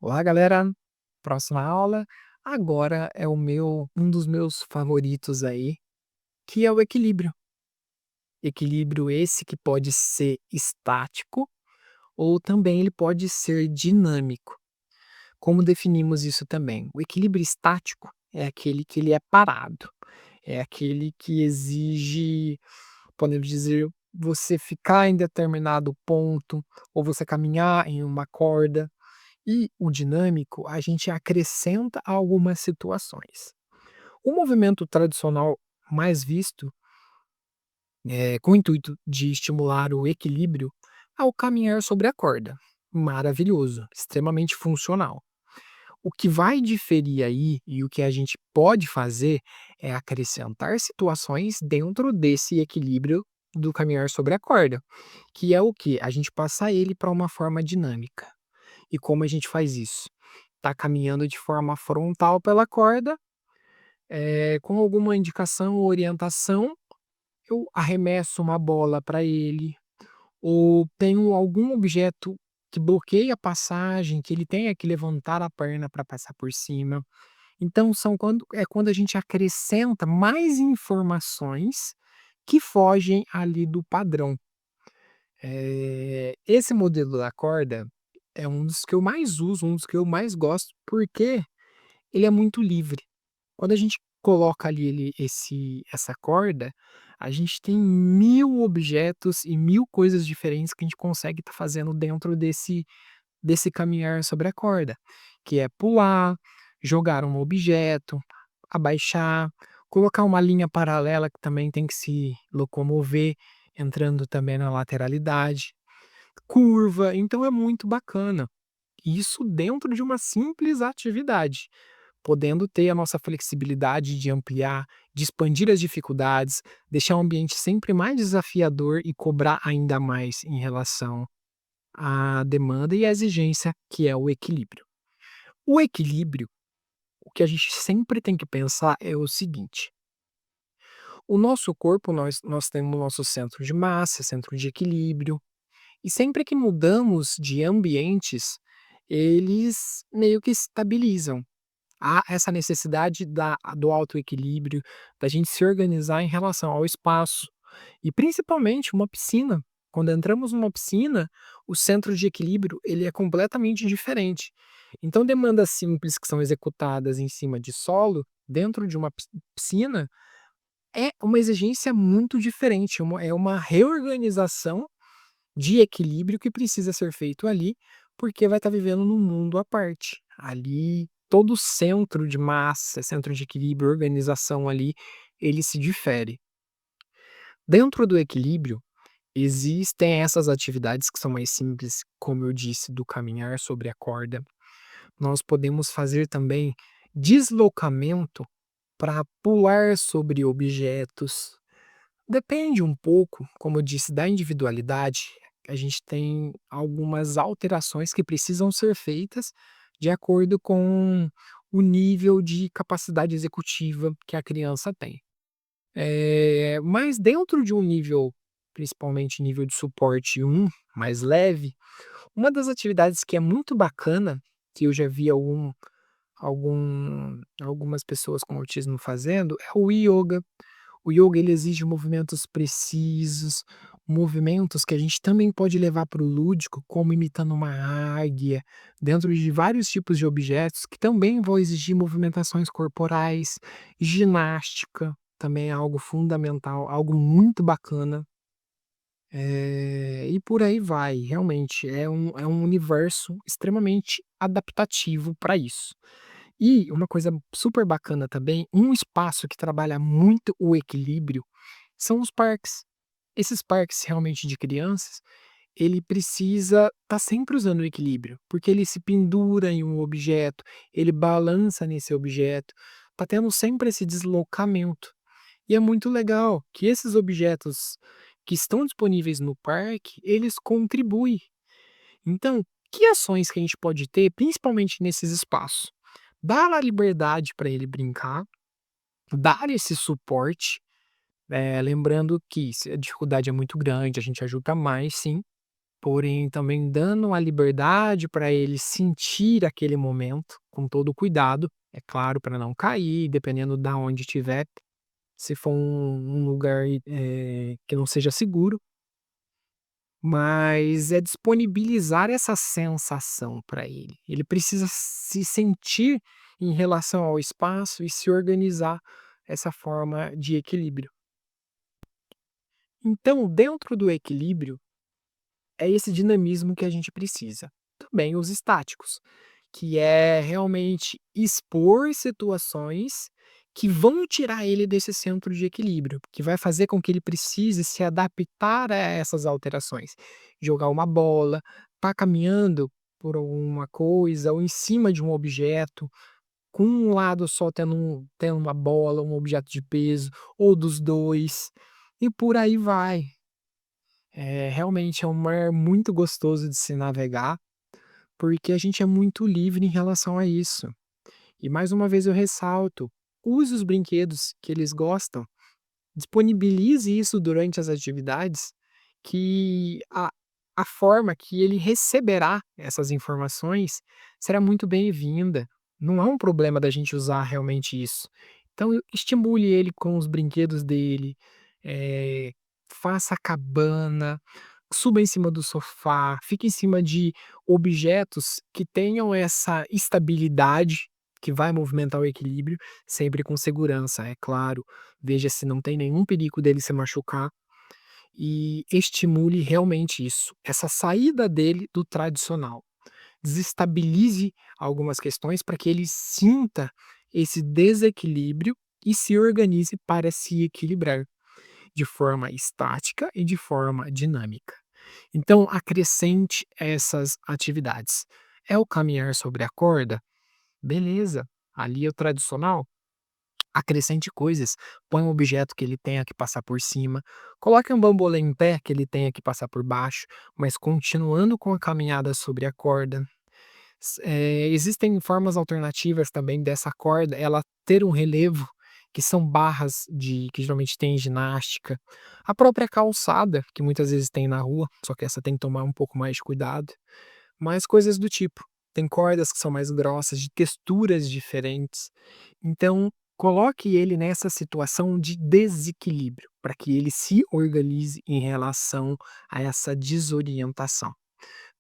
Olá, galera. Próxima aula. Agora é um dos meus favoritos aí, que é o equilíbrio. Equilíbrio esse que pode ser estático ou também ele pode ser dinâmico. Como definimos isso também? O equilíbrio estático é aquele que ele é parado, é aquele que exige, podemos dizer, você ficar em determinado ponto ou você caminhar em uma corda. E o dinâmico, a gente acrescenta algumas situações. O movimento tradicional mais visto, com o intuito de estimular o equilíbrio, é o caminhar sobre a corda. Maravilhoso, extremamente funcional. O que vai diferir aí e o que a gente pode fazer é acrescentar situações dentro desse equilíbrio do caminhar sobre a corda, que é o que? A gente passa ele para uma forma dinâmica. E como a gente faz isso? Tá caminhando de forma frontal pela corda, com alguma indicação ou orientação, eu arremesso uma bola para ele, ou tenho algum objeto que bloqueia a passagem, que ele tenha que levantar a perna para passar por cima. Então quando a gente acrescenta mais informações que fogem ali do padrão. Esse modelo da corda é um dos que eu mais uso, um dos que eu mais gosto, porque ele é muito livre. Quando a gente coloca ali essa corda, a gente tem 1000 objetos e 1000 coisas diferentes que a gente consegue estar fazendo dentro desse caminhar sobre a corda, que é pular, jogar um objeto, abaixar, colocar uma linha paralela que também tem que se locomover, entrando também na lateralidade, curva, então é muito bacana. Isso dentro de uma simples atividade, podendo ter a nossa flexibilidade de ampliar, de expandir as dificuldades, deixar o ambiente sempre mais desafiador e cobrar ainda mais em relação à demanda e à exigência, que é o equilíbrio. O equilíbrio, o que a gente sempre tem que pensar é o seguinte: o nosso corpo, nós temos o nosso centro de massa, centro de equilíbrio, e sempre que mudamos de ambientes, eles meio que estabilizam. Há essa necessidade do autoequilíbrio, da gente se organizar em relação ao espaço e principalmente uma piscina. Quando entramos numa piscina, o centro de equilíbrio ele é completamente diferente. Então demandas simples que são executadas em cima de solo, dentro de uma piscina, é uma exigência muito diferente, é uma reorganização de equilíbrio que precisa ser feito ali, porque vai estar vivendo num mundo à parte. Ali, todo o centro de massa, centro de equilíbrio, organização ali, ele se difere. Dentro do equilíbrio, existem essas atividades que são mais simples, como eu disse, do caminhar sobre a corda. Nós podemos fazer também deslocamento para pular sobre objetos. Depende um pouco, como eu disse, da individualidade. A gente tem algumas alterações que precisam ser feitas de acordo com o nível de capacidade executiva que a criança tem. Mas dentro de um nível, principalmente nível de suporte um mais leve, uma das atividades que é muito bacana, que eu já vi algumas pessoas com autismo fazendo, é o ioga. O yoga ele exige movimentos precisos, movimentos que a gente também pode levar para o lúdico, como imitando uma águia, dentro de vários tipos de objetos que também vão exigir movimentações corporais, ginástica, também é algo fundamental, algo muito bacana. E por aí vai, realmente é um universo extremamente adaptativo para isso. E uma coisa super bacana também, um espaço que trabalha muito o equilíbrio são os parques. Esses parques realmente de crianças, ele precisa estar sempre usando o equilíbrio, porque ele se pendura em um objeto, ele balança nesse objeto, tá tendo sempre esse deslocamento. E é muito legal que esses objetos que estão disponíveis no parque, eles contribuem. Então, que ações que a gente pode ter, principalmente nesses espaços? Dar a liberdade para ele brincar, dar esse suporte, lembrando que se a dificuldade é muito grande, a gente ajuda mais sim, porém também dando a liberdade para ele sentir aquele momento com todo o cuidado, é claro, para não cair, dependendo da onde estiver, se for um lugar, que não seja seguro, mas é disponibilizar essa sensação para ele. Ele precisa se sentir em relação ao espaço e se organizar essa forma de equilíbrio. Então, dentro do equilíbrio, é esse dinamismo que a gente precisa. Também os estáticos, que é realmente expor situações que vão tirar ele desse centro de equilíbrio, que vai fazer com que ele precise se adaptar a essas alterações. Jogar uma bola, tá caminhando por alguma coisa ou em cima de um objeto, com um lado só tendo uma bola, um objeto de peso, ou dos 2 e por aí vai. Realmente é um mar muito gostoso de se navegar, porque a gente é muito livre em relação a isso. E mais uma vez eu ressalto, use os brinquedos que eles gostam, disponibilize isso durante as atividades, que a forma que ele receberá essas informações será muito bem-vinda. Não é um problema da gente usar realmente isso. Então estimule ele com os brinquedos dele, eh, faça a cabana, suba em cima do sofá, fique em cima de objetos que tenham essa estabilidade, que vai movimentar o equilíbrio, sempre com segurança, é claro. Veja se não tem nenhum perigo dele se machucar e estimule realmente isso, essa saída dele do tradicional. Desestabilize algumas questões para que ele sinta esse desequilíbrio e se organize para se equilibrar de forma estática e de forma dinâmica. Então, acrescente essas atividades. É o caminhar sobre a corda? Beleza, ali é o tradicional. Acrescente coisas, põe um objeto que ele tenha que passar por cima, coloque um bambolê em pé que ele tenha que passar por baixo, mas continuando com a caminhada sobre a corda. Existem formas alternativas também dessa corda, ela ter um relevo, que são barras de que geralmente tem em ginástica. A própria calçada, que muitas vezes tem na rua, só que essa tem que tomar um pouco mais de cuidado, mas coisas do tipo. Tem cordas que são mais grossas, de texturas diferentes. Então, coloque ele nessa situação de desequilíbrio, para que ele se organize em relação a essa desorientação.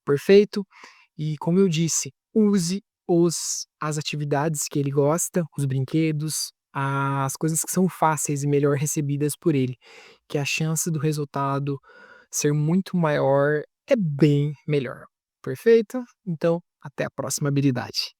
Perfeito? E como eu disse, use as atividades que ele gosta, os brinquedos, as coisas que são fáceis e melhor recebidas por ele, que a chance do resultado ser muito maior é bem melhor. Perfeito? Então, até a próxima habilidade.